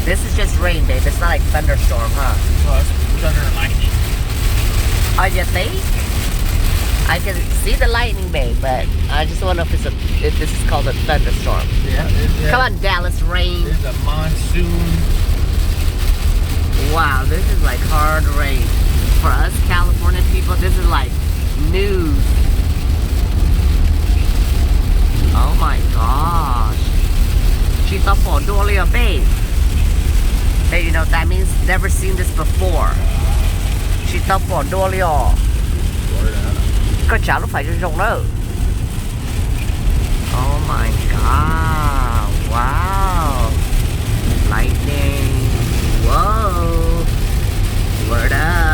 This is just rain, babe. It's not like thunderstorm, huh? Well, it's thunder and lightning. Oh, you think? I can see the lightning, babe, but I just wonder if this is called a thunderstorm. Yeah. Come on, Dallas rain. It's a monsoon. Wow, this is like hard rain. For us California people, this is like news. Oh my gosh. Chita po dolia, babe. Hey, you know what that means? Never seen this before. Chita po dolia. Có cháu nó phải rộng đâu. Oh my god. Wow. Lightning. Whoa. Word up.